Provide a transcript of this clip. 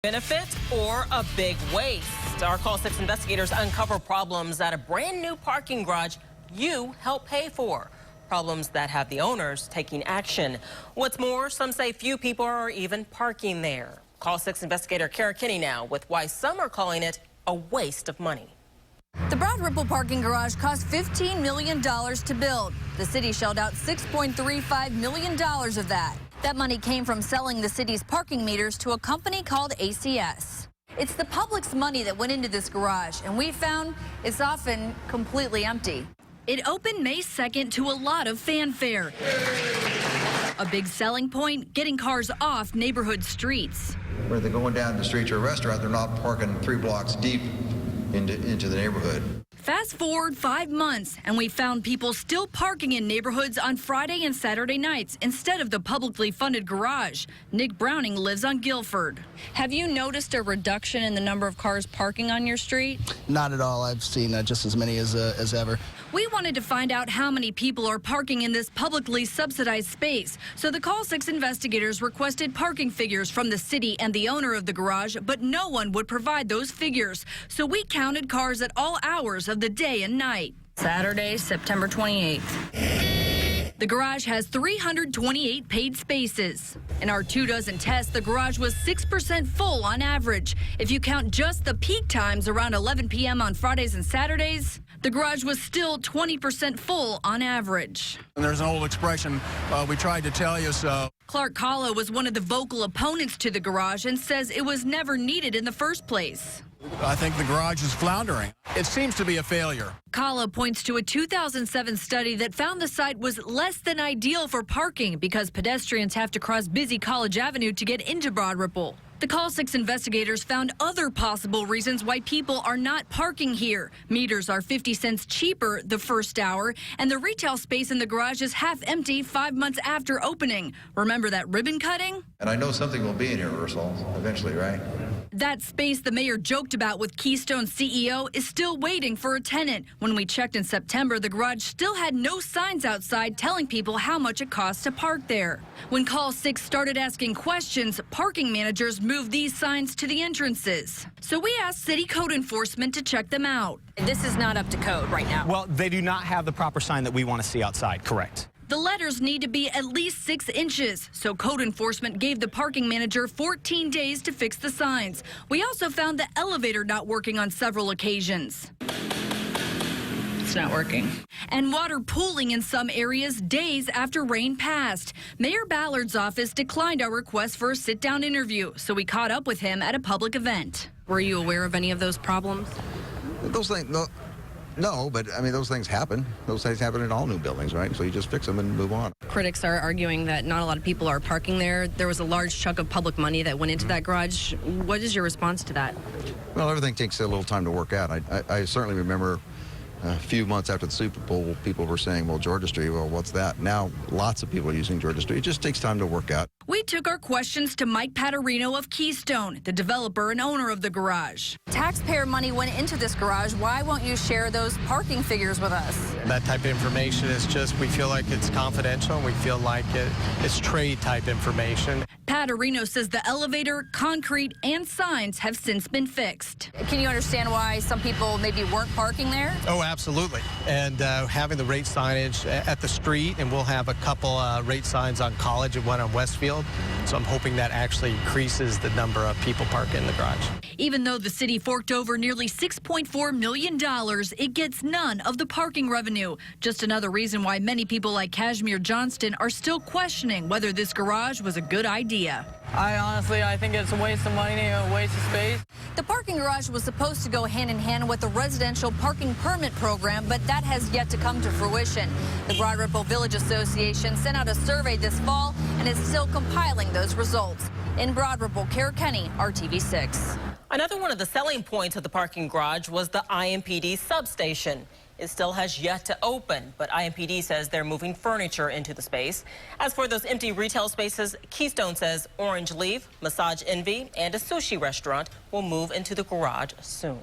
Benefit or a big waste? Our Call 6 investigators uncover problems at a brand new parking garage you help pay for. Problems that have the owners taking action. What's more, some say few people are even parking there. Call 6 investigator Kara Kinney now with why some are calling it a waste of money. The Broad Ripple parking garage cost $15 million to build. The city shelled out $6.35 million of that. That money came from selling the city's parking meters to a company called ACS. It's the public's money that went into this garage, and we found it's often completely empty. It opened May 2nd to a lot of fanfare. A big selling point, getting cars off neighborhood streets. Where they're going down the street to a restaurant, they're not parking 3 blocks deep into the neighborhood. Fast forward 5 months, and we found people still parking in neighborhoods on Friday and Saturday nights instead of the publicly funded garage. Nick Browning lives on Guilford. Have you noticed a reduction in the number of cars parking on your street? Not at all. I've seen just as many as ever. We wanted to find out how many people are parking in this publicly subsidized space. So the Call 6 investigators requested parking figures from the city and the owner of the garage, but no one would provide those figures. So we counted cars at all hours of the day and night. Saturday, September 28th. The garage has 328 paid spaces. In our 2 dozen tests, the garage was 6% full on average. If you count just the peak times around 11 p.m. on Fridays and Saturdays, the garage was still 20% full on average. And there's an old expression, we tried to tell you so. Clark Kahlo was one of the vocal opponents to the garage and says it was never needed in the first place. I think the garage is floundering. It seems to be a failure. Kahlo points to a 2007 study that found the site was less than ideal for parking because pedestrians have to cross busy College Avenue to get into Broad Ripple. The Call 6 investigators found other possible reasons why people are not parking here. Meters are 50 cents cheaper the first hour, and the retail space in the garage is half empty 5 months after opening. Remember that ribbon cutting? And I know something will be in here, Ursula, eventually, right? That space the mayor joked about with Keystone's CEO is still waiting for a tenant. When we checked in September, the garage still had no signs outside telling people how much it costs to park there. When Call 6 started asking questions, parking managers moved these signs to the entrances. So we asked city code enforcement to check them out. This is not up to code right now. Well, they do not have the proper sign that we want to see outside, correct? The letters need to be at least 6 inches, so code enforcement gave the parking manager 14 days to fix the signs. We also found the elevator not working on several occasions. It's not working. And water pooling in some areas days after rain passed. Mayor Ballard's office declined our request for a sit-down interview, so we caught up with him at a public event. Were you aware of any of those problems? Those things, no, but I mean, those things happen. Those things happen in all new buildings, right? So you just fix them and move on. Critics are arguing that not a lot of people are parking there. There was a large chunk of public money that went into that garage. What is your response to that? Well, everything takes a little time to work out. I certainly remember a few months after the Super Bowl, people were saying, well, Georgia Street, well, what's that? Now, lots of people are using Georgia Street. It just takes time to work out. We took our questions to Mike Paterino of Keystone, the developer and owner of the garage. Taxpayer money went into this garage. Why won't you share those parking figures with us? That type of information is just, we feel like it's confidential, and we feel like it's trade type information. Paterino says the elevator, concrete, and signs have since been fixed. Can you understand why some people maybe weren't parking there? Oh, absolutely. And having the rate signage at the street, and we'll have a couple rate signs on College and one on Westfield. So I'm hoping that actually increases the number of people parking in the garage. Even though the city forked over nearly $6.4 million, it gets none of the parking revenue. Just another reason why many people like Kashmir Johnston are still questioning whether this garage was a good idea. I think it's a waste of money, a waste of space. The parking garage was supposed to go hand in hand with the residential parking permit program, but that has yet to come to fruition. The Broad Ripple Village Association sent out a survey this fall and is still compiling those results. In Broad Ripple, Kara Kinney, RTV6. Another one of the selling points of the parking garage was the IMPD substation. It still has yet to open, but IMPD says they're moving furniture into the space. As for those empty retail spaces, Keystone says Orange Leaf, Massage Envy, and a sushi restaurant will move into the garage soon.